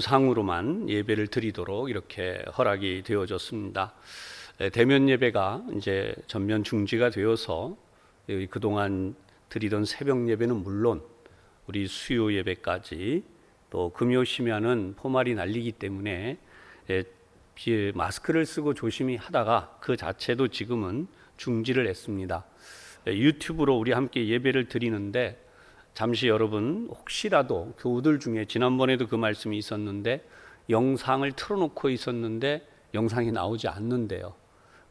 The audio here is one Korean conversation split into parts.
상으로만 예배를 드리도록 이렇게 허락이 되어졌습니다. 대면 예배가 이제 전면 중지가 되어서 그동안 드리던 새벽 예배는 물론 우리 수요 예배까지 또 금요 심야는 포말이 날리기 때문에 마스크를 쓰고 조심히 하다가 그 자체도 지금은 중지를 했습니다. 유튜브로 우리 함께 예배를 드리는데 잠시 여러분 혹시라도 교우들 중에 지난번에도 그 말씀이 있었는데 영상을 틀어놓고 있었는데 영상이 나오지 않는데요.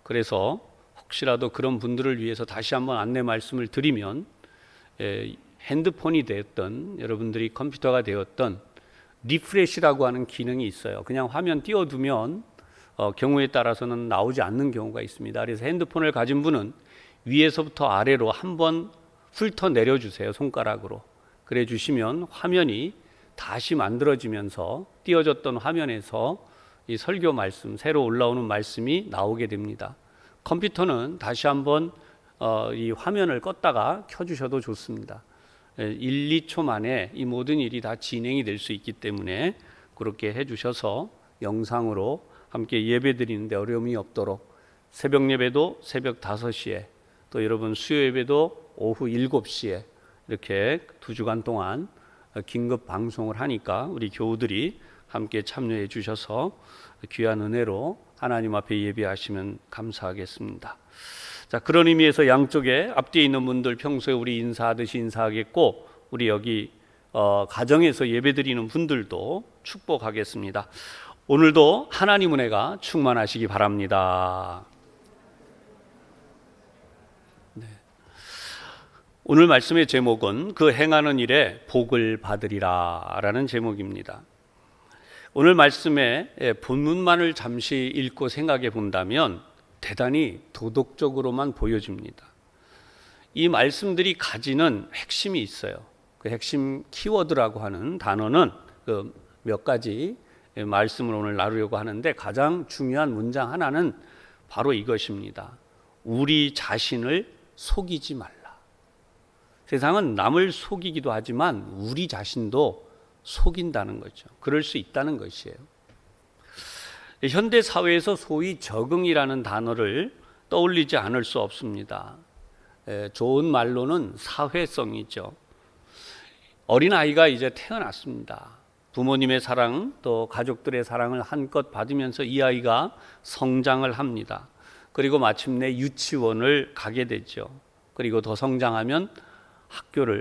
그래서 혹시라도 그런 분들을 위해서 다시 한번 안내 말씀을 드리면 핸드폰이 되었던 여러분들이 컴퓨터가 되었던 리프레시라고 하는 기능이 있어요. 그냥 화면 띄워두면 경우에 따라서는 나오지 않는 경우가 있습니다. 그래서 핸드폰을 가진 분은 위에서부터 아래로 한번 훑어 내려주세요. 손가락으로. 그래 주시면 화면이 다시 만들어지면서 띄워졌던 화면에서 이 설교 말씀, 새로 올라오는 말씀이 나오게 됩니다. 컴퓨터는 다시 한번 이 화면을 껐다가 켜주셔도 좋습니다. 1, 2초 만에 이 모든 일이 다 진행이 될 수 있기 때문에 그렇게 해주셔서 영상으로 함께 예배 드리는데 어려움이 없도록 새벽 예배도 새벽 5시에 또 여러분 수요 예배도 오후 7시에 이렇게 2주간 동안 긴급 방송을 하니까 우리 교우들이 함께 참여해 주셔서 귀한 은혜로 하나님 앞에 예배하시면 감사하겠습니다. 자, 그런 의미에서 양쪽에 앞뒤에 있는 분들 평소에 우리 인사하듯이 인사하겠고 우리 여기 가정에서 예배드리는 분들도 축복하겠습니다. 오늘도 하나님 은혜가 충만하시기 바랍니다. 오늘 말씀의 제목은 그 행하는 일에 복을 받으리라 라는 제목입니다. 오늘 말씀의 본문만을 잠시 읽고 생각해 본다면 대단히 도덕적으로만 보여집니다. 이 말씀들이 가지는 핵심이 있어요. 그 핵심 키워드라고 하는 단어는 그 몇 가지 말씀을 오늘 나누려고 하는데 가장 중요한 문장 하나는 바로 이것입니다. 우리 자신을 속이지 말라. 세상은 남을 속이기도 하지만 우리 자신도 속인다는 거죠. 그럴 수 있다는 것이에요. 현대 사회에서 소위 적응이라는 단어를 떠올리지 않을 수 없습니다. 좋은 말로는 사회성이죠. 어린아이가 이제 태어났습니다. 부모님의 사랑 또 가족들의 사랑을 한껏 받으면서 이 아이가 성장을 합니다. 그리고 마침내 유치원을 가게 되죠. 그리고 더 성장하면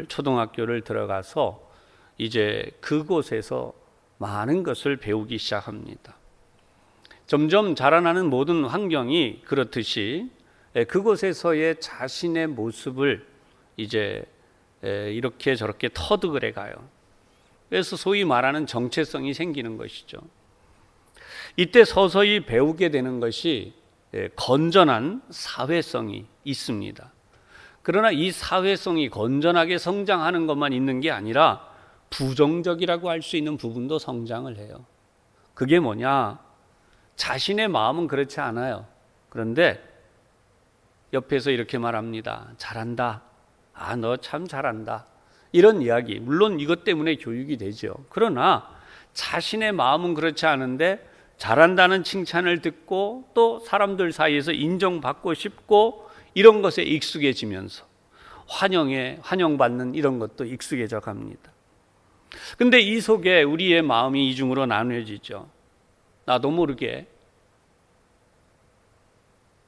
초등학교를 들어가서 이제 그곳에서 많은 것을 배우기 시작합니다. 점점 자라나는 모든 환경이 그렇듯이 그곳에서의 자신의 모습을 이제 이렇게 저렇게 터득을 해가요. 그래서 소위 말하는 정체성이 생기는 것이죠. 이때 서서히 배우게 되는 것이 건전한 사회성이 있습니다. 그러나 이 사회성이 건전하게 성장하는 것만 있는 게 아니라 부정적이라고 할 수 있는 부분도 성장을 해요. 그게 뭐냐? 자신의 마음은 그렇지 않아요. 그런데 옆에서 이렇게 말합니다. 잘한다. 아, 너 참 잘한다. 이런 이야기. 물론 이것 때문에 교육이 되죠. 그러나 자신의 마음은 그렇지 않은데 잘한다는 칭찬을 듣고 또 사람들 사이에서 인정받고 싶고 이런 것에 익숙해지면서 환영받는 이런 것도 익숙해져 갑니다. 근데 이 속에 우리의 마음이 이중으로 나누어지죠. 나도 모르게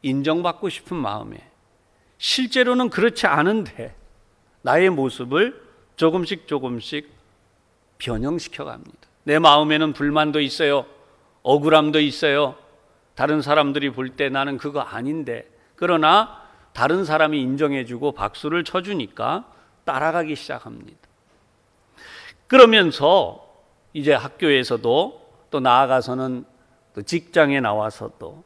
인정받고 싶은 마음에 실제로는 그렇지 않은데 나의 모습을 조금씩 변형시켜 갑니다. 내 마음에는 불만도 있어요. 억울함도 있어요. 다른 사람들이 볼 때 나는 그거 아닌데 그러나 다른 사람이 인정해주고 박수를 쳐주니까 따라가기 시작합니다. 그러면서 이제 학교에서도 또 나아가서는 또 직장에 나와서도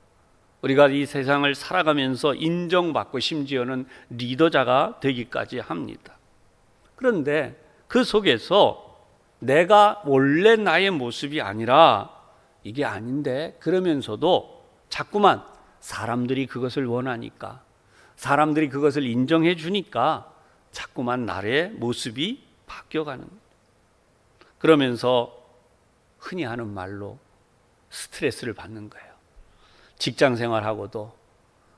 우리가 이 세상을 살아가면서 인정받고 심지어는 리더자가 되기까지 합니다. 그런데 그 속에서 내가 원래 나의 모습이 아니라 이게 아닌데 그러면서도 자꾸만 사람들이 그것을 원하니까 사람들이 그것을 인정해 주니까 자꾸만 나의 모습이 바뀌어가는 거예요. 그러면서 흔히 하는 말로 스트레스를 받는 거예요. 직장 생활하고도,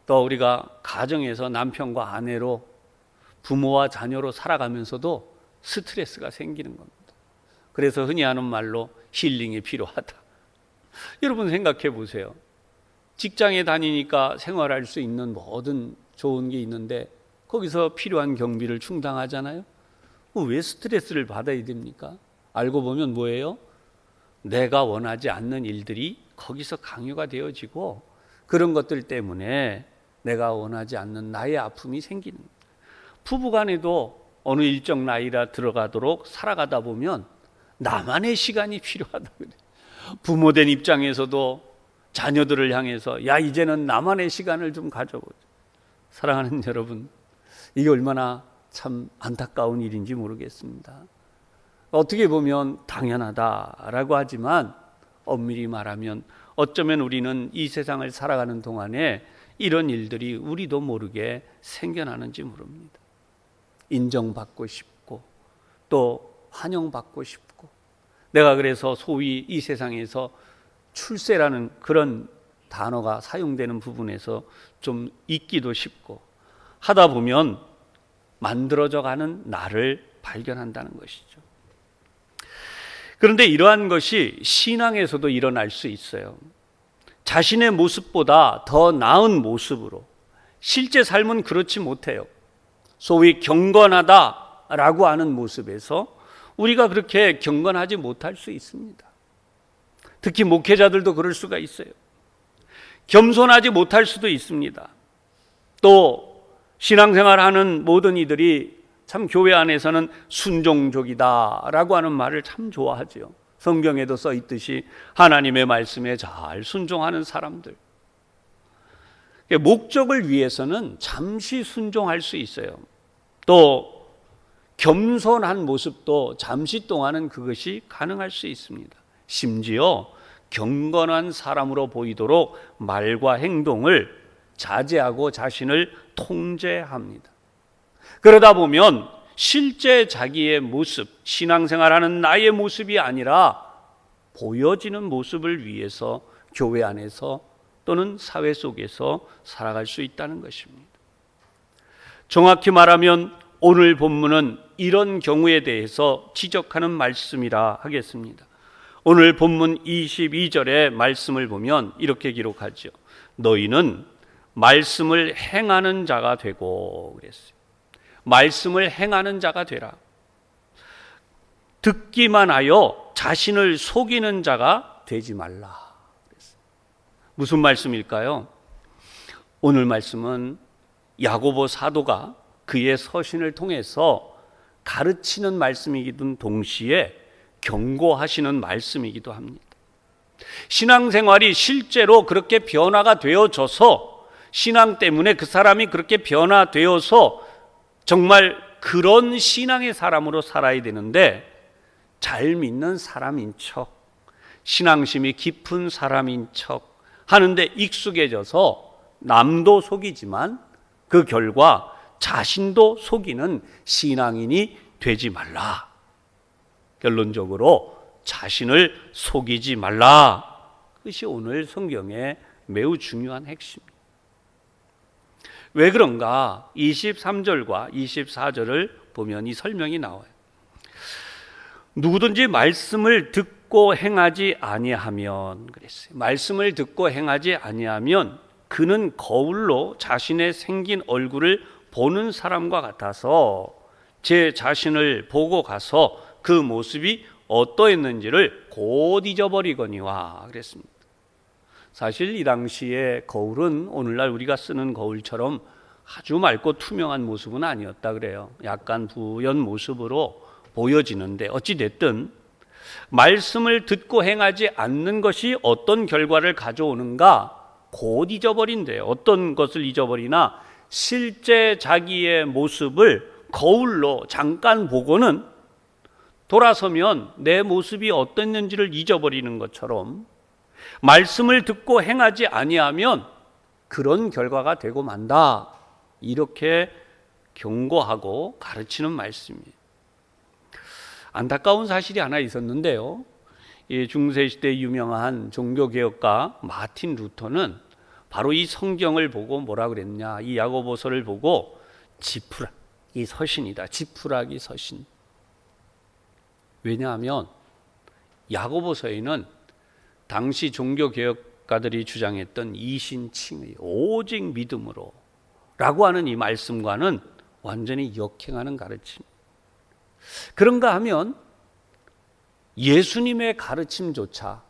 또 우리가 가정에서 남편과 아내로, 부모와 자녀로 살아가면서도 스트레스가 생기는 겁니다. 그래서 흔히 하는 말로 힐링이 필요하다. 여러분 생각해 보세요. 직장에 다니니까 생활할 수 있는 모든 좋은 게 있는데 거기서 필요한 경비를 충당하잖아요. 왜 스트레스를 받아야 됩니까? 알고 보면 뭐예요? 내가 원하지 않는 일들이 거기서 강요가 되어지고, 그런 것들 때문에 내가 원하지 않는 나의 아픔이 생기는 거예요. 부부간에도 어느 일정 나이라 들어가도록 살아가다 보면 나만의 시간이 필요하다 그래. 부모된 입장에서도 자녀들을 향해서 야, 이제는 나만의 시간을 좀 가져보자. 사랑하는 여러분, 이게 얼마나 참 안타까운 일인지 모르겠습니다. 어떻게 보면 당연하다라고 하지만 엄밀히 말하면 어쩌면 우리는 이 세상을 살아가는 동안에 이런 일들이 우리도 모르게 생겨나는지 모릅니다. 인정받고 싶고 또 환영받고 싶고, 내가 그래서 소위 이 세상에서 출세라는 그런 단어가 사용되는 부분에서 좀 있기도 싶고 하다 보면 만들어져 가는 나를 발견한다는 것이죠. 그런데 이러한 것이 신앙에서도 일어날 수 있어요. 자신의 모습보다 더 나은 모습으로. 실제 삶은 그렇지 못해요. 소위 경건하다라고 하는 모습에서 우리가 그렇게 경건하지 못할 수 있습니다. 특히 목회자들도 그럴 수가 있어요. 겸손하지 못할 수도 있습니다. 또 신앙생활하는 모든 이들이 참 교회 안에서는 순종족이다라고 하는 말을 참 좋아하죠. 성경에도 써 있듯이 하나님의 말씀에 잘 순종하는 사람들. 목적을 위해서는 잠시 순종할 수 있어요. 또 겸손한 모습도 잠시 동안은 그것이 가능할 수 있습니다. 심지어 경건한 사람으로 보이도록 말과 행동을 자제하고 자신을 통제합니다. 그러다 보면 실제 자기의 모습, 신앙생활하는 나의 모습이 아니라 보여지는 모습을 위해서 교회 안에서 또는 사회 속에서 살아갈 수 있다는 것입니다. 정확히 말하면 오늘 본문은 이런 경우에 대해서 지적하는 말씀이라 하겠습니다. 오늘 본문 22절의 말씀을 보면 이렇게 기록하죠. 너희는 말씀을 행하는 자가 되고 그랬어요. 말씀을 행하는 자가 되라. 듣기만 하여 자신을 속이는 자가 되지 말라. 무슨 말씀일까요? 오늘 말씀은 야고보 사도가 그의 서신을 통해서 가르치는 말씀이기도 동시에 경고하시는 말씀이기도 합니다. 신앙생활이 실제로 그렇게 변화가 되어져서, 신앙 때문에 그 사람이 그렇게 변화되어서 정말 그런 신앙의 사람으로 살아야 되는데, 잘 믿는 사람인 척, 신앙심이 깊은 사람인 척 하는데 익숙해져서 남도 속이지만 그 결과 자신도 속이는 신앙인이 되지 말라. 결론적으로 자신을 속이지 말라. 그것이 오늘 성경의 매우 중요한 핵심입니다. 왜 그런가? 23절과 24절을 보면 이 설명이 나와요. 누구든지 말씀을 듣고 행하지 아니하면, 그랬어요. 말씀을 듣고 행하지 아니하면 그는 거울로 자신의 생긴 얼굴을 보는 사람과 같아서 제 자신을 보고 가서 그 모습이 어떠했는지를 곧 잊어버리거니와 그랬습니다. 사실 이 당시에 거울은 오늘날 우리가 쓰는 거울처럼 아주 맑고 투명한 모습은 아니었다 그래요. 약간 부연 모습으로 보여지는데, 어찌 됐든 말씀을 듣고 행하지 않는 것이 어떤 결과를 가져오는가 곧 잊어버린대요. 어떤 것을 잊어버리나, 실제 자기의 모습을 거울로 잠깐 보고는 돌아서면 내 모습이 어땠는지를 잊어버리는 것처럼, 말씀을 듣고 행하지 아니하면 그런 결과가 되고 만다. 이렇게 경고하고 가르치는 말씀이에요. 안타까운 사실이 하나 있었는데요. 이 중세 시대 유명한 종교개혁가 마틴 루터는 바로 이 성경을 보고 뭐라 그랬냐, 이 야고보서를 보고 지푸라기 서신이다, 지푸라기 서신. 왜냐하면 야고보서에는 당시 종교개혁가들이 주장했던 이신칭의 오직 믿음으로 라고 하는 이 말씀과는 완전히 역행하는 가르침. 그런가 하면 예수님의 가르침조차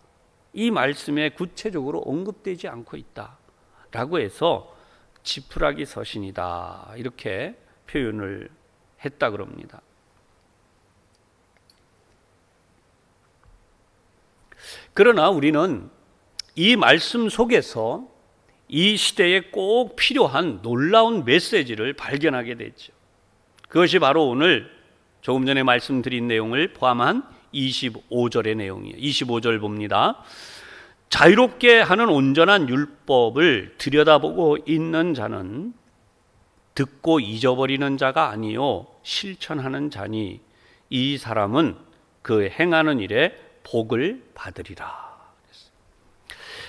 이 말씀에 구체적으로 언급되지 않고 있다라고 해서 지푸라기 서신이다, 이렇게 표현을 했다 그럽니다. 그러나 우리는 이 말씀 속에서 이 시대에 꼭 필요한 놀라운 메시지를 발견하게 되죠. 그것이 바로 오늘 조금 전에 말씀드린 내용을 포함한 25절의 내용이에요. 25절 봅니다. 자유롭게 하는 온전한 율법을 들여다보고 있는 자는 듣고 잊어버리는 자가 아니요 실천하는 자니 이 사람은 그 행하는 일에 복을 받으리라.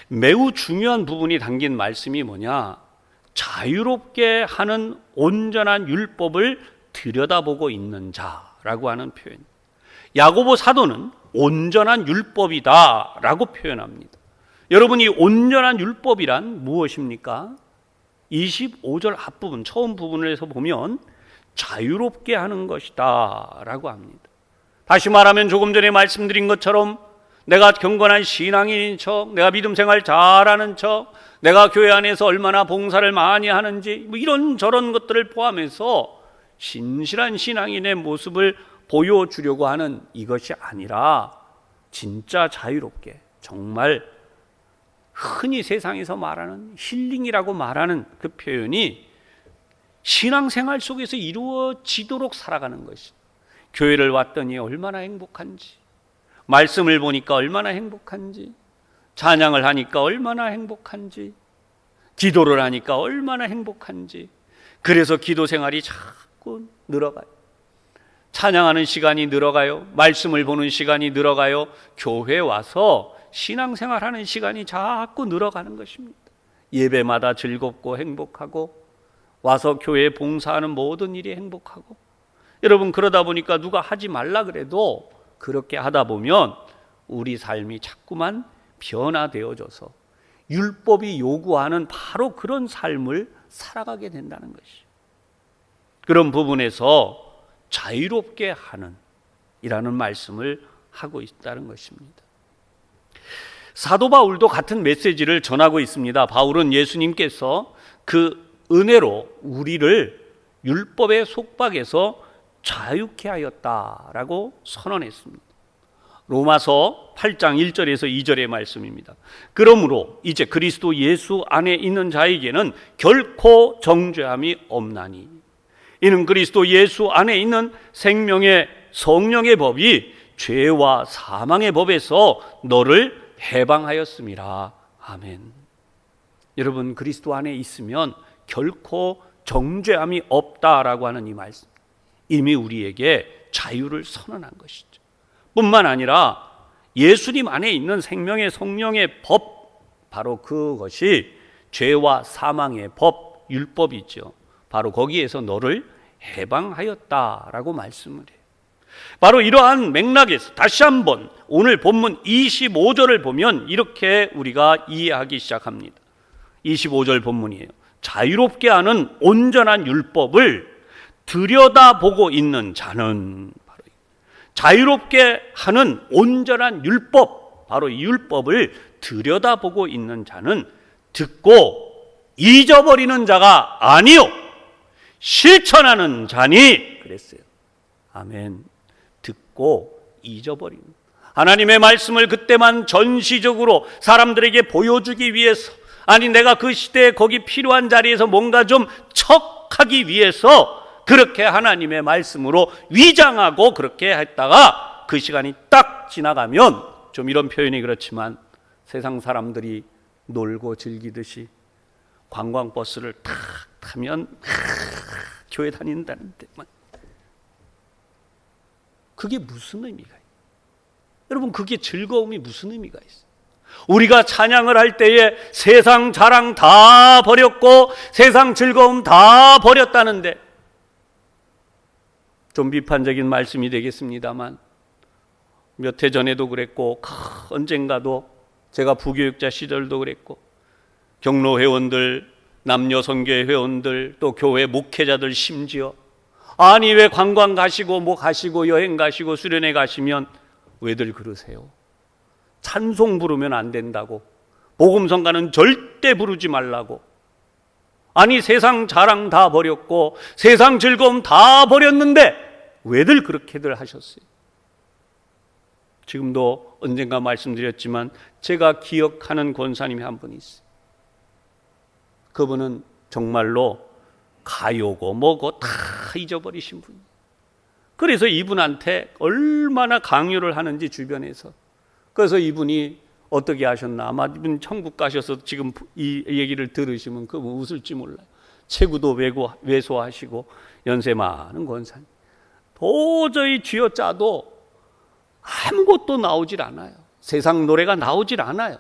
매우 중요한 부분이 담긴 말씀이 뭐냐? 자유롭게 하는 온전한 율법을 들여다보고 있는 자라고 하는 표현. 야고보 사도는 온전한 율법이다라고 표현합니다. 여러분, 이 온전한 율법이란 무엇입니까? 25절 앞부분, 처음 부분에서 보면 자유롭게 하는 것이다 라고 합니다. 다시 말하면 조금 전에 말씀드린 것처럼 내가 경건한 신앙인인 척, 내가 믿음 생활 잘하는 척, 내가 교회 안에서 얼마나 봉사를 많이 하는지, 뭐 이런 저런 것들을 포함해서 신실한 신앙인의 모습을 보여주려고 하는 이것이 아니라 진짜 자유롭게, 정말 흔히 세상에서 말하는 힐링이라고 말하는 그 표현이 신앙생활 속에서 이루어지도록 살아가는 것이, 교회를 왔더니 얼마나 행복한지, 말씀을 보니까 얼마나 행복한지, 찬양을 하니까 얼마나 행복한지, 기도를 하니까 얼마나 행복한지, 그래서 기도 생활이 자꾸 늘어가요. 찬양하는 시간이 늘어가요. 말씀을 보는 시간이 늘어가요. 교회 와서 신앙생활하는 시간이 자꾸 늘어가는 것입니다. 예배마다 즐겁고 행복하고, 와서 교회에 봉사하는 모든 일이 행복하고. 여러분, 그러다 보니까 누가 하지 말라 그래도 그렇게 하다 보면 우리 삶이 자꾸만 변화되어져서 율법이 요구하는 바로 그런 삶을 살아가게 된다는 것이죠. 그런 부분에서 자유롭게 하는 이라는 말씀을 하고 있다는 것입니다. 사도 바울도 같은 메시지를 전하고 있습니다. 바울은 예수님께서 그 은혜로 우리를 율법의 속박에서 자유케 하였다라고 선언했습니다. 로마서 8장 1절에서 2절의 말씀입니다. 그러므로 이제 그리스도 예수 안에 있는 자에게는 결코 정죄함이 없나니 이는 그리스도 예수 안에 있는 생명의 성령의 법이 죄와 사망의 법에서 너를 해방하였음이라. 아멘. 여러분, 그리스도 안에 있으면 결코 정죄함이 없다라고 하는 이 말씀, 이미 우리에게 자유를 선언한 것이죠. 뿐만 아니라 예수님 안에 있는 생명의 성령의 법, 바로 그것이 죄와 사망의 법, 율법이죠. 바로 거기에서 너를 해방하였다라고 말씀을 해요. 바로 이러한 맥락에서 다시 한번 오늘 본문 25절을 보면 이렇게 우리가 이해하기 시작합니다. 25절 본문이에요. 자유롭게 하는 온전한 율법을 들여다보고 있는 자는, 바로 자유롭게 하는 온전한 율법, 바로 이 율법을 들여다보고 있는 자는 듣고 잊어버리는 자가 아니요 실천하는 자니 그랬어요. 아멘. 듣고 잊어버리는, 하나님의 말씀을 그때만 전시적으로 사람들에게 보여주기 위해서, 아니 내가 그 시대에 거기 필요한 자리에서 뭔가 좀 척하기 위해서 그렇게 하나님의 말씀으로 위장하고 그렇게 했다가 그 시간이 딱 지나가면, 좀 이런 표현이 그렇지만 세상 사람들이 놀고 즐기듯이 관광버스를 탁 타면 교회 다닌다는데 그게 무슨 의미가 있어요? 여러분, 그게 즐거움이 무슨 의미가 있어요? 우리가 찬양을 할 때에 세상 자랑 다 버렸고 세상 즐거움 다 버렸다는데, 좀 비판적인 말씀이 되겠습니다만 몇 해 전에도 그랬고 언젠가도 제가 부교육자 시절도 그랬고 경로 회원들, 남녀 선교회 회원들, 또 교회 목회자들 심지어 아니 왜 관광 가시고 뭐 가시고 여행 가시고 수련회 가시면 왜들 그러세요? 찬송 부르면 안 된다고, 복음성가는 절대 부르지 말라고, 아니 세상 자랑 다 버렸고 세상 즐거움 다 버렸는데 왜들 그렇게들 하셨어요? 지금도 언젠가 말씀드렸지만 제가 기억하는 권사님이 한 분 있어요. 그분은 정말로 가요고 뭐고 다 잊어버리신 분이에요. 그래서 이분한테 얼마나 강요를 하는지 주변에서. 그래서 이분이 어떻게 하셨나, 아마 이분 천국 가셔서 지금 이 얘기를 들으시면 그분 웃을지 몰라요. 체구도 왜소하시고 연세 많은 권사님, 도저히 쥐어짜도 아무것도 나오질 않아요. 세상 노래가 나오질 않아요.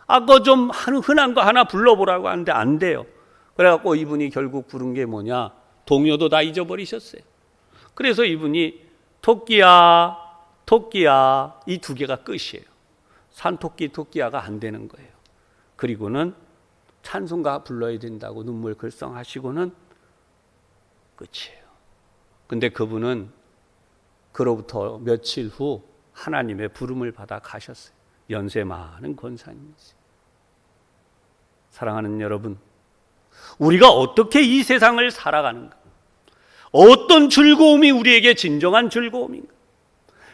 그거 좀 흔한 거 하나 불러보라고 하는데 안 돼요. 그래갖고 이분이 결국 부른 게 뭐냐, 동요도 다 잊어버리셨어요. 그래서 이분이 토끼야 토끼야 이 두 개가 끝이에요. 산토끼 토끼야가 안 되는 거예요. 그리고는 찬송가 불러야 된다고 눈물 글썽하시고는 끝이에요. 근데 그분은 그로부터 며칠 후 하나님의 부름을 받아 가셨어요. 연세 많은 권사님이세요. 사랑하는 여러분, 우리가 어떻게 이 세상을 살아가는가? 어떤 즐거움이 우리에게 진정한 즐거움인가?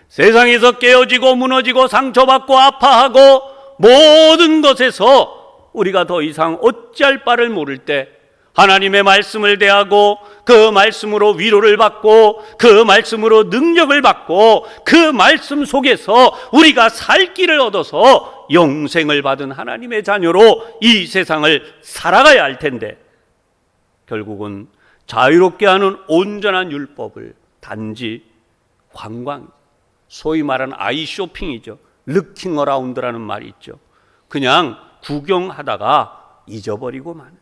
세상에서 깨어지고 무너지고 상처받고 아파하고 모든 것에서 우리가 더 이상 어찌할 바를 모를 때 하나님의 말씀을 대하고 그 말씀으로 위로를 받고 그 말씀으로 능력을 받고 그 말씀 속에서 우리가 살 길을 얻어서 영생을 받은 하나님의 자녀로 이 세상을 살아가야 할 텐데, 결국은 자유롭게 하는 온전한 율법을 단지 관광, 소위 말하는 아이 쇼핑이죠. 르킹 어라운드라는 말이 있죠. 그냥 구경하다가 잊어버리고 마는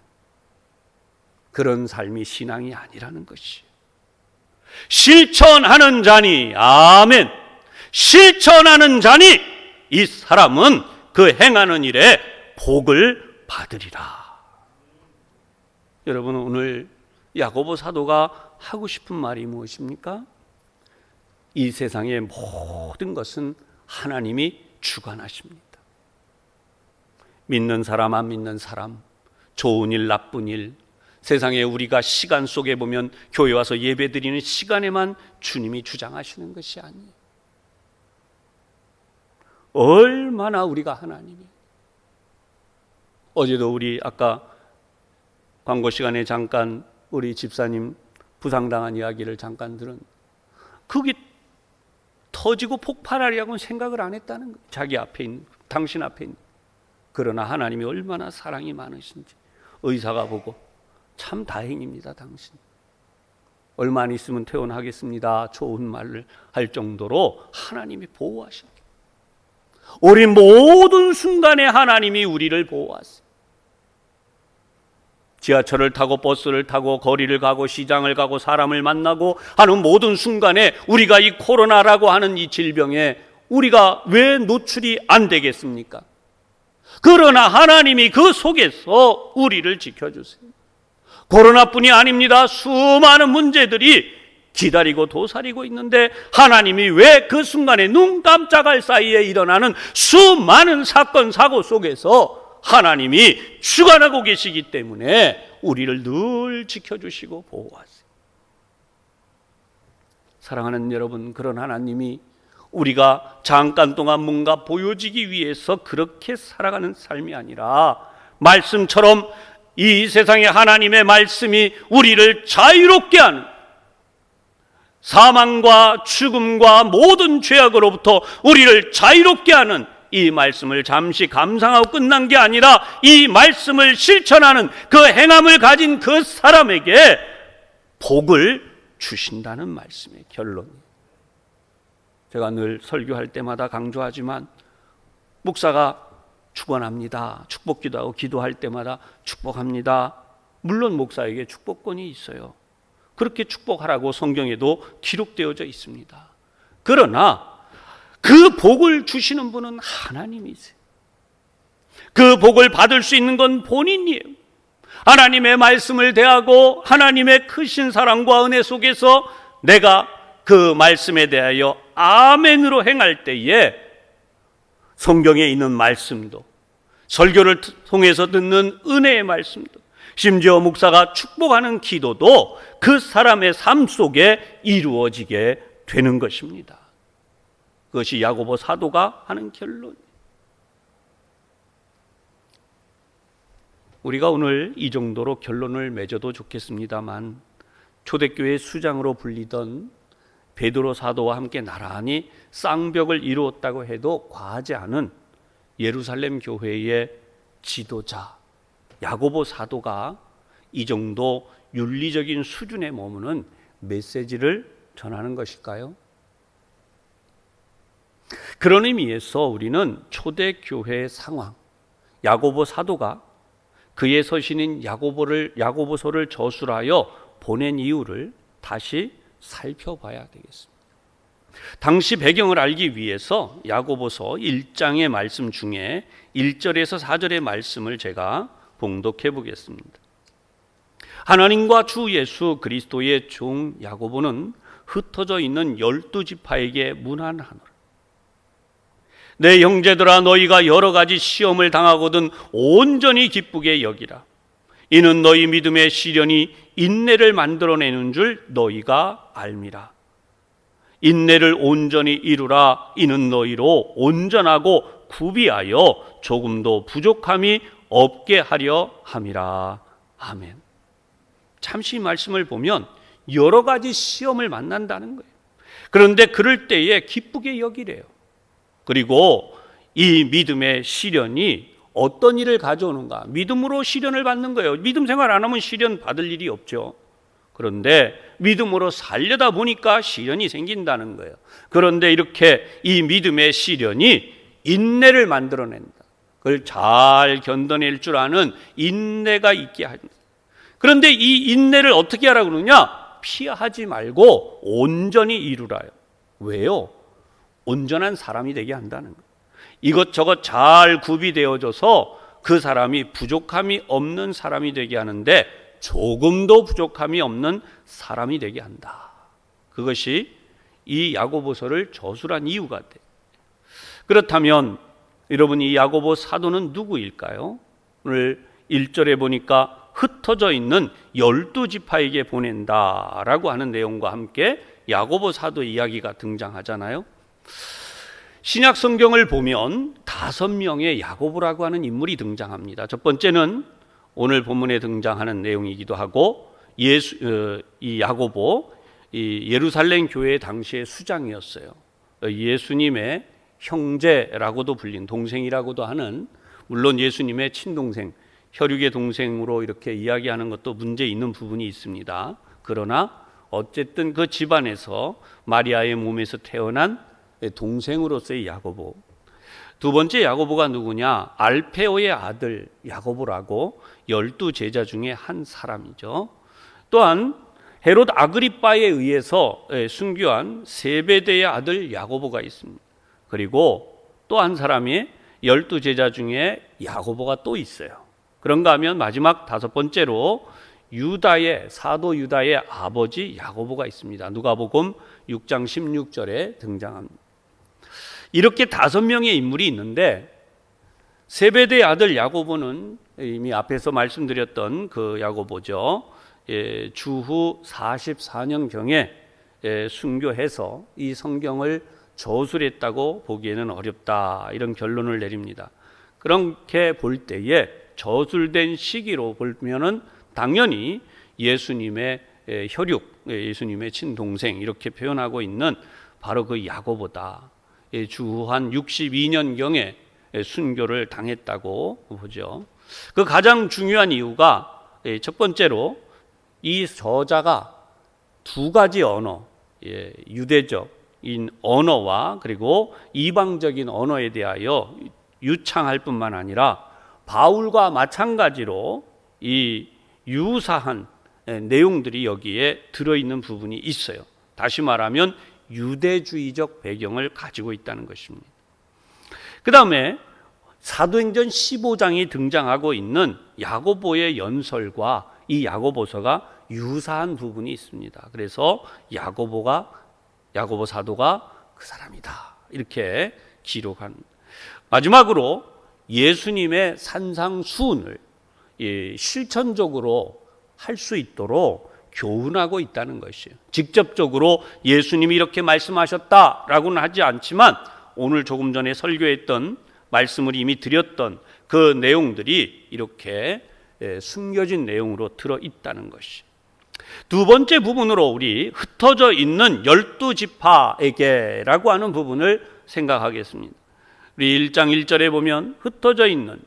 그런 삶이 신앙이 아니라는 것이에요. 실천하는 자니, 아멘, 실천하는 자니 이 사람은 그 행하는 일에 복을 받으리라. 여러분, 오늘 야고보 사도가 하고 싶은 말이 무엇입니까? 이 세상의 모든 것은 하나님이 주관하십니다. 믿는 사람 안 믿는 사람, 좋은 일 나쁜 일, 세상에 우리가 시간 속에 보면 교회 와서 예배 드리는 시간에만 주님이 주장하시는 것이 아니에요. 얼마나 우리가 하나님이, 어제도 우리 아까 광고 시간에 잠깐 우리 집사님 부상당한 이야기를 잠깐 들은, 그게 터지고 폭발하리라고는 생각을 안 했다는 거예요. 자기 앞에 있는, 당신 앞에 있는. 그러나 하나님이 얼마나 사랑이 많으신지 의사가 보고 참 다행입니다, 당신. 얼마 안 있으면 퇴원하겠습니다. 좋은 말을 할 정도로 하나님이 보호하십니다. 우리 모든 순간에 하나님이 우리를 보호하세요. 지하철을 타고 버스를 타고 거리를 가고 시장을 가고 사람을 만나고 하는 모든 순간에 우리가 이 코로나라고 하는 이 질병에 우리가 왜 노출이 안 되겠습니까? 그러나 하나님이 그 속에서 우리를 지켜주세요. 코로나뿐이 아닙니다. 수많은 문제들이 기다리고 도사리고 있는데 하나님이 왜 그 순간에 눈 깜짝할 사이에 일어나는 수많은 사건 사고 속에서 하나님이 주관하고 계시기 때문에 우리를 늘 지켜주시고 보호하세요. 사랑하는 여러분, 그런 하나님이 우리가 잠깐 동안 뭔가 보여지기 위해서 그렇게 살아가는 삶이 아니라 말씀처럼 이 세상에 하나님의 말씀이 우리를 자유롭게 하는, 사망과 죽음과 모든 죄악으로부터 우리를 자유롭게 하는 이 말씀을 잠시 감상하고 끝난 게 아니라 이 말씀을 실천하는 그 행함을 가진 그 사람에게 복을 주신다는 말씀의 결론이에요. 제가 늘 설교할 때마다 강조하지만 목사가 축원합니다. 축복기도하고 기도할 때마다 축복합니다. 물론 목사에게 축복권이 있어요. 그렇게 축복하라고 성경에도 기록되어져 있습니다. 그러나 그 복을 주시는 분은 하나님이세요. 그 복을 받을 수 있는 건 본인이에요. 하나님의 말씀을 대하고 하나님의 크신 사랑과 은혜 속에서 내가 그 말씀에 대하여 아멘으로 행할 때에 성경에 있는 말씀도, 설교를 통해서 듣는 은혜의 말씀도, 심지어 목사가 축복하는 기도도 그 사람의 삶 속에 이루어지게 되는 것입니다. 그것이 야고보 사도가 하는 결론이에요. 우리가 오늘 이 정도로 결론을 맺어도 좋겠습니다만, 초대교회 수장으로 불리던 베드로 사도와 함께 나란히 쌍벽을 이루었다고 해도 과하지 않은 예루살렘 교회의 지도자 야고보 사도가 이 정도 윤리적인 수준에 머무는 메시지를 전하는 것일까요? 그런 의미에서 우리는 초대교회의 상황, 야고보 사도가 그의 서신인 야고보서를 저술하여 보낸 이유를 다시 살펴봐야 되겠습니다. 당시 배경을 알기 위해서 야고보서 1장의 말씀 중에 1절에서 4절의 말씀을 제가 봉독해 보겠습니다. 하나님과 주 예수 그리스도의 종 야고보는 흩어져 있는 12지파에게 문안하노라. 내 형제들아, 너희가 여러 가지 시험을 당하거든 온전히 기쁘게 여기라. 이는 너희 믿음의 시련이 인내를 만들어내는 줄 너희가 알미라. 인내를 온전히 이루라. 이는 너희로 온전하고 구비하여 조금도 부족함이 없게 하려 함이라. 아멘. 잠시 이 말씀을 보면 여러 가지 시험을 만난다는 거예요. 그런데 그럴 때에 기쁘게 여기래요. 그리고 이 믿음의 시련이 어떤 일을 가져오는가? 믿음으로 시련을 받는 거예요. 믿음 생활 안 하면 시련 받을 일이 없죠. 그런데 믿음으로 살려다 보니까 시련이 생긴다는 거예요. 그런데 이렇게 이 믿음의 시련이 인내를 만들어낸다. 그걸 잘 견뎌낼 줄 아는 인내가 있게 한다. 그런데 이 인내를 어떻게 하라고 그러냐? 피하지 말고 온전히 이루라요. 왜요? 온전한 사람이 되게 한다는 거예요. 이것저것 잘 구비되어져서 그 사람이 부족함이 없는 사람이 되게 하는데 조금도 부족함이 없는 사람이 되게 한다. 그것이 이 야고보서를 저술한 이유가 돼요. 그렇다면 여러분, 이 야고보 사도는 누구일까요? 오늘 1절에 보니까 흩어져 있는 12지파에게 보낸다라고 하는 내용과 함께 야고보 사도 이야기가 등장하잖아요. 신약 성경을 보면 5명의 야고보라고 하는 인물이 등장합니다. 첫 번째는 오늘 본문에 등장하는 내용이기도 하고 이 야고보 이 예루살렘 교회 당시의 수장이었어요. 예수님의 형제라고도 불린, 동생이라고도 하는, 물론 예수님의 친동생, 혈육의 동생으로 이렇게 이야기하는 것도 문제 있는 부분이 있습니다. 그러나 어쨌든 그 집안에서 마리아의 몸에서 태어난 동생으로서의 야고보. 두 번째 야고보가 누구냐? 알페오의 아들 야고보라고 12제자 중에 한 사람이죠. 또한 헤롯 아그리빠에 의해서 순교한 세베대의 아들 야고보가 있습니다. 그리고 또 한 사람이 12제자 중에 야고보가 또 있어요. 그런가 하면 마지막 5번째로 사도 유다의 아버지 야고보가 있습니다. 누가복음 6장 16절에 등장합니다. 이렇게 5명의 인물이 있는데 세베대의 아들 야고보는 이미 앞에서 말씀드렸던 그 야고보죠. 주후 44년경에 순교해서 이 성경을 저술했다고 보기에는 어렵다, 이런 결론을 내립니다. 그렇게 볼 때에 저술된 시기로 보면은 당연히 예수님의 혈육, 예수님의 친동생 이렇게 표현하고 있는 바로 그 야고보다. 주후 한 62년경에 순교를 당했다고 보죠. 그 가장 중요한 이유가 첫 번째로 이 저자가 2가지 언어, 유대적, 언어와 그리고 이방적인 언어에 대하여 유창할 뿐만 아니라 바울과 마찬가지로 이 유사한 내용들이 여기에 들어있는 부분이 있어요. 다시 말하면 유대주의적 배경을 가지고 있다는 것입니다. 그 다음에 사도행전 15장이 등장하고 있는 야고보의 연설과 이 야고보서가 유사한 부분이 있습니다. 그래서 야고보 사도가 그 사람이다 이렇게 기록한. 마지막으로 예수님의 산상수훈을 실천적으로 할 수 있도록 교훈하고 있다는 것이에요. 직접적으로 예수님이 이렇게 말씀하셨다라고는 하지 않지만 오늘 조금 전에 설교했던 말씀을 이미 드렸던 그 내용들이 이렇게 숨겨진 내용으로 들어있다는 것이. 두 번째 부분으로 우리 흩어져 있는 12지파에게라고 하는 부분을 생각하겠습니다. 우리 1장 1절에 보면 흩어져 있는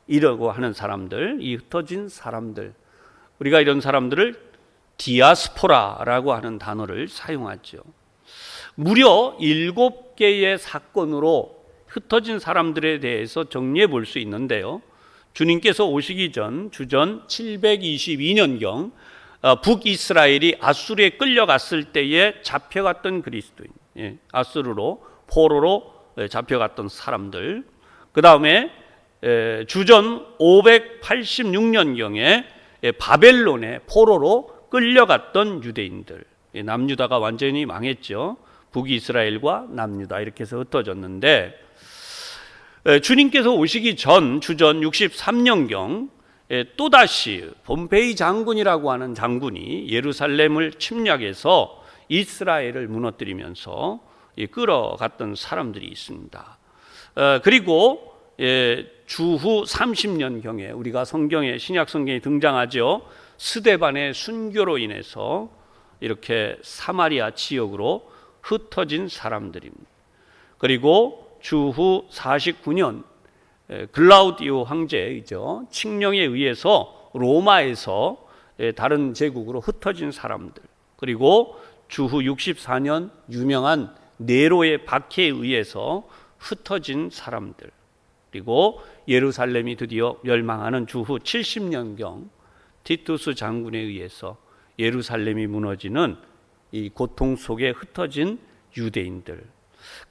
이라고 하는 사람들, 이 흩어진 사람들, 우리가 이런 사람들을 디아스포라라고 하는 단어를 사용하죠. 무려 7개의 사건으로 흩어진 사람들에 대해서 정리해 볼 수 있는데요. 주님께서 오시기 전 주전 722년경 북이스라엘이 아수르에 끌려갔을 때에 잡혀갔던 그리스도인, 아수르로 포로로 잡혀갔던 사람들, 그 다음에 주전 586년경에 바벨론의 포로로 끌려갔던 유대인들, 남유다가 완전히 망했죠. 북이스라엘과 남유다 이렇게 해서 흩어졌는데, 주님께서 오시기 전 주전 63년경 또다시 봄페이 장군이라고 하는 장군이 예루살렘을 침략해서 이스라엘을 무너뜨리면서 끌어갔던 사람들이 있습니다. 그리고 주후 30년경에 우리가 성경에 신약 성경에 등장하죠. 스데반의 순교로 인해서 이렇게 사마리아 지역으로 흩어진 사람들입니다. 그리고 주후 49년 글라우디오 황제이죠. 칙령에 의해서 로마에서 다른 제국으로 흩어진 사람들, 그리고 주후 64년 유명한 네로의 박해에 의해서 흩어진 사람들, 그리고 예루살렘이 드디어 멸망하는 주후 70년경 티투스 장군에 의해서 예루살렘이 무너지는 이 고통 속에 흩어진 유대인들.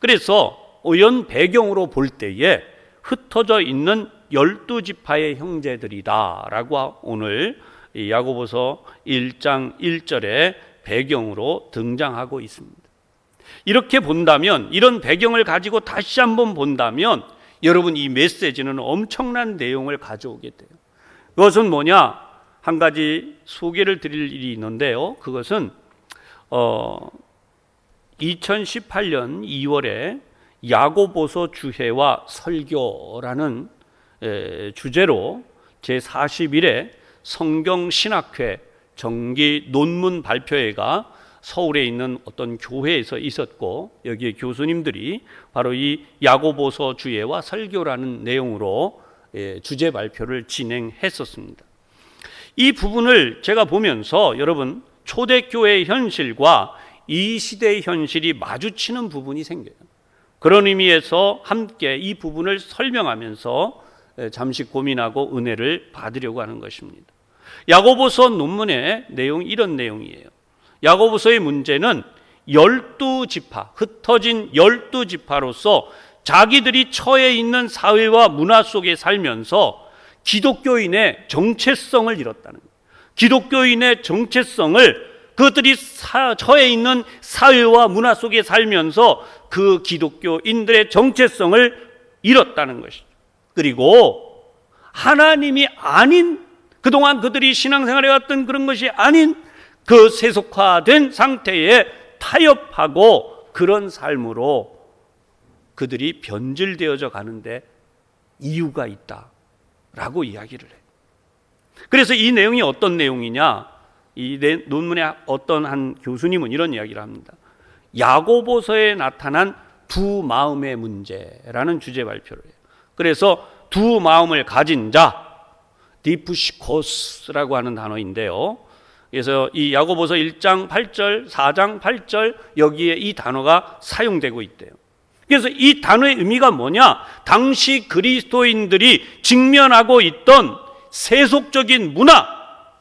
그래서 이런 배경으로 볼 때에 흩어져 있는 12지파의 형제들이다라고 오늘 야고보서 1장 1절의 배경으로 등장하고 있습니다. 이렇게 본다면, 이런 배경을 가지고 다시 한번 본다면 여러분, 이 메시지는 엄청난 내용을 가져오게 돼요. 그것은 뭐냐? 한 가지 소개를 드릴 일이 있는데요. 그것은 2018년 2월에 야고보서 주해와 설교라는 주제로 제41회 성경신학회 정기 논문 발표회가 서울에 있는 어떤 교회에서 있었고, 여기에 교수님들이 바로 이 야고보서 주해와 설교라는 내용으로 주제 발표를 진행했었습니다. 이 부분을 제가 보면서 여러분, 초대교회의 현실과 이 시대의 현실이 마주치는 부분이 생겨요. 그런 의미에서 함께 이 부분을 설명하면서 잠시 고민하고 은혜를 받으려고 하는 것입니다. 야고보서 논문의 내용이 이런 내용이에요. 야고보서의 문제는 12지파, 흩어진 12지파로서 자기들이 처해 있는 사회와 문화 속에 살면서 기독교인의 정체성을 잃었다는 거예요. 기독교인의 정체성을, 그들이 처해 있는 사회와 문화 속에 살면서 그 기독교인들의 정체성을 잃었다는 것이죠. 그리고 하나님이 아닌, 그동안 그들이 신앙생활 해왔던 그런 것이 아닌 그 세속화된 상태에 타협하고 그런 삶으로 그들이 변질되어져 가는데 이유가 있다라고 이야기를 해요. 그래서 이 내용이 어떤 내용이냐? 이 논문의 어떤 한 교수님은 이런 이야기를 합니다. 야고보서에 나타난 두 마음의 문제라는 주제 발표를 해요. 그래서 두 마음을 가진 자, 디프시코스라고 하는 단어인데요. 그래서 이 야고보서 1장 8절, 4장 8절 여기에 이 단어가 사용되고 있대요. 그래서 이 단어의 의미가 뭐냐? 당시 그리스도인들이 직면하고 있던 세속적인 문화,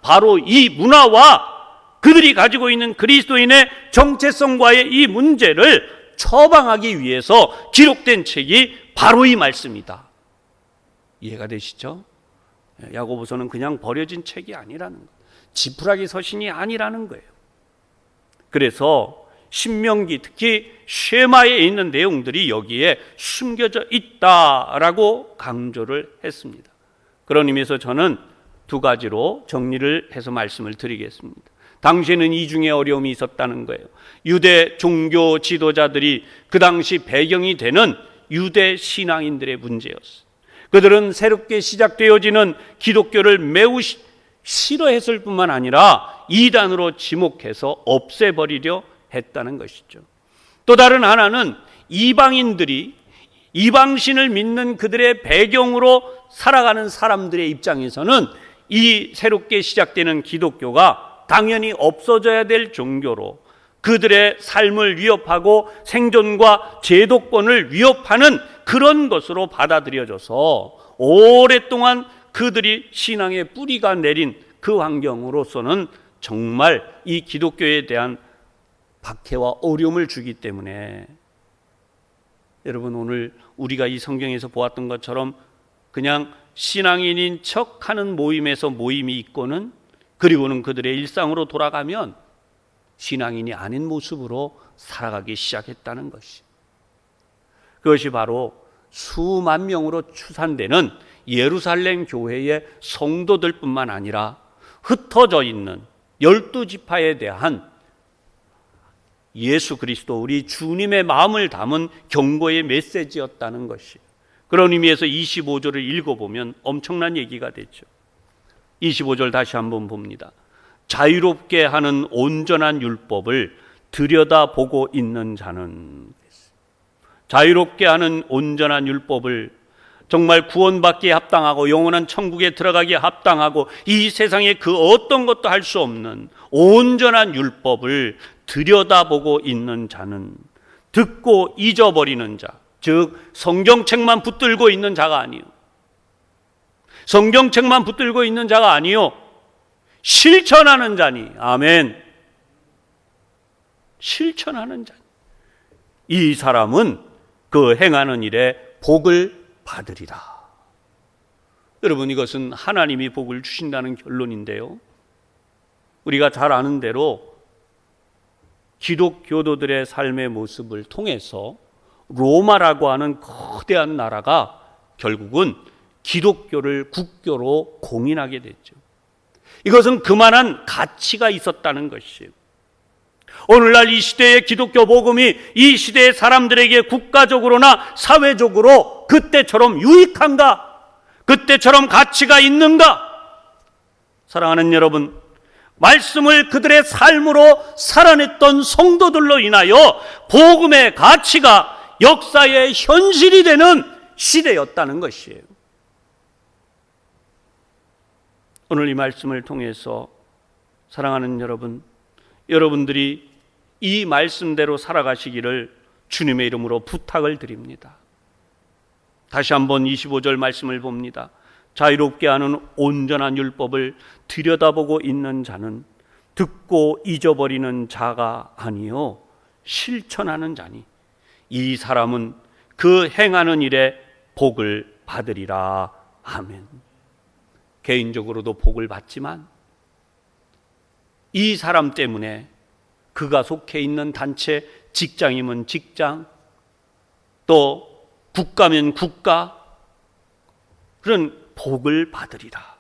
바로 이 문화와 그들이 가지고 있는 그리스도인의 정체성과의 이 문제를 처방하기 위해서 기록된 책이 바로 이 말씀이다. 이해가 되시죠? 야고보서는 그냥 버려진 책이 아니라는 거예요. 지푸라기 서신이 아니라는 거예요. 그래서 신명기, 특히 쉐마에 있는 내용들이 여기에 숨겨져 있다라고 강조를 했습니다. 그런 의미에서 저는 두 가지로 정리를 해서 말씀을 드리겠습니다. 당시에는 이중의 어려움이 있었다는 거예요. 유대 종교 지도자들이 그 당시 배경이 되는 유대 신앙인들의 문제였어요. 그들은 새롭게 시작되어지는 기독교를 매우 싫어했을 뿐만 아니라 이단으로 지목해서 없애버리려 했다는 것이죠. 또 다른 하나는 이방인들이 이방신을 믿는 그들의 배경으로 살아가는 사람들의 입장에서는 이 새롭게 시작되는 기독교가 당연히 없어져야 될 종교로 그들의 삶을 위협하고 생존과 제도권을 위협하는 그런 것으로 받아들여져서 오랫동안 그들이 신앙의 뿌리가 내린 그 환경으로서는 정말 이 기독교에 대한 박해와 어려움을 주기 때문에 여러분, 오늘 우리가 이 성경에서 보았던 것처럼 그냥 신앙인인 척하는 모임에서 모임이 있고는 그리고는 그들의 일상으로 돌아가면 신앙인이 아닌 모습으로 살아가기 시작했다는 것이, 그것이 바로 수만 명으로 추산되는 예루살렘 교회의 성도들뿐만 아니라 흩어져 있는 12지파에 대한 예수 그리스도 우리 주님의 마음을 담은 경고의 메시지였다는 것이, 그런 의미에서 25절을 읽어보면 엄청난 얘기가 되죠. 25절 다시 한번 봅니다. 자유롭게 하는 온전한 율법을 들여다보고 있는 자는, 자유롭게 하는 온전한 율법을, 정말 구원받기에 합당하고 영원한 천국에 들어가기에 합당하고 이 세상에 그 어떤 것도 할 수 없는 온전한 율법을 들여다보고 있는 자는, 듣고 잊어버리는 자, 즉 성경책만 붙들고 있는 자가 아니요, 성경책만 붙들고 있는 자가 아니요, 실천하는 자니. 아멘. 실천하는 자니. 이 사람은 그 행하는 일에 복을 받으리라. 여러분, 이것은 하나님이 복을 주신다는 결론인데요, 우리가 잘 아는 대로 기독교도들의 삶의 모습을 통해서 로마라고 하는 거대한 나라가 결국은 기독교를 국교로 공인하게 됐죠. 이것은 그만한 가치가 있었다는 것이에요. 오늘날 이 시대의 기독교 복음이 이 시대의 사람들에게 국가적으로나 사회적으로 그때처럼 유익한가? 그때처럼 가치가 있는가? 사랑하는 여러분, 말씀을 그들의 삶으로 살아냈던 성도들로 인하여 복음의 가치가 역사의 현실이 되는 시대였다는 것이에요. 오늘 이 말씀을 통해서 사랑하는 여러분, 여러분들이 이 말씀대로 살아가시기를 주님의 이름으로 부탁을 드립니다. 다시 한번 25절 말씀을 봅니다. 자유롭게 하는 온전한 율법을 들여다보고 있는 자는 듣고 잊어버리는 자가 아니요 실천하는 자니 이 사람은 그 행하는 일에 복을 받으리라. 아멘. 개인적으로도 복을 받지만 이 사람 때문에 그가 속해 있는 단체, 직장이면 직장, 또 국가면 국가, 그런 복을 받으리라.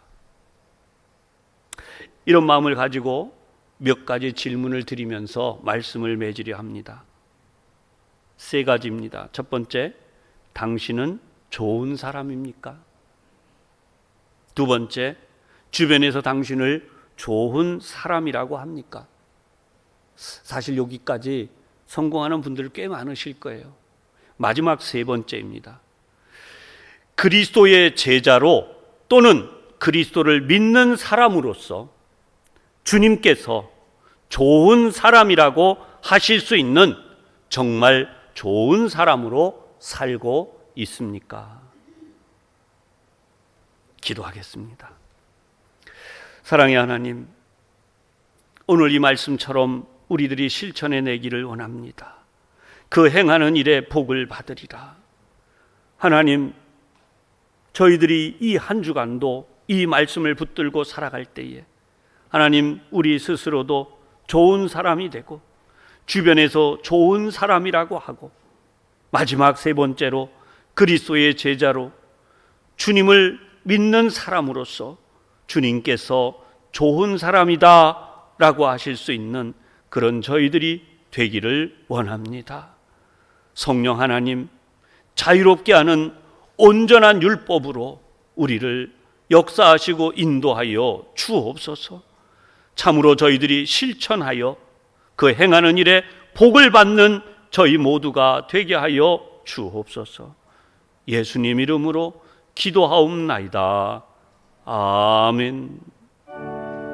이런 마음을 가지고 몇 가지 질문을 드리면서 말씀을 맺으려 합니다. 세 가지입니다. 첫 번째, 당신은 좋은 사람입니까? 두 번째, 주변에서 당신을 좋은 사람이라고 합니까? 사실 여기까지 성공하는 분들 꽤 많으실 거예요. 마지막 세 번째입니다. 그리스도의 제자로 또는 그리스도를 믿는 사람으로서 주님께서 좋은 사람이라고 하실 수 있는 정말 좋은 사람으로 살고 있습니까? 기도하겠습니다. 사랑의 하나님, 오늘 이 말씀처럼 우리들이 실천해내기를 원합니다. 그 행하는 일에 복을 받으리라. 하나님, 저희들이 이 한 주간도 이 말씀을 붙들고 살아갈 때에 하나님, 우리 스스로도 좋은 사람이 되고 주변에서 좋은 사람이라고 하고 마지막 세 번째로 그리스도의 제자로 주님을 믿는 사람으로서 주님께서 좋은 사람이다 라고 하실 수 있는 그런 저희들이 되기를 원합니다. 성령 하나님, 자유롭게 하는 온전한 율법으로 우리를 역사하시고 인도하여 주옵소서. 참으로 저희들이 실천하여 그 행하는 일에 복을 받는 저희 모두가 되게 하여 주옵소서. 예수님 이름으로 기도하옵나이다. 아멘.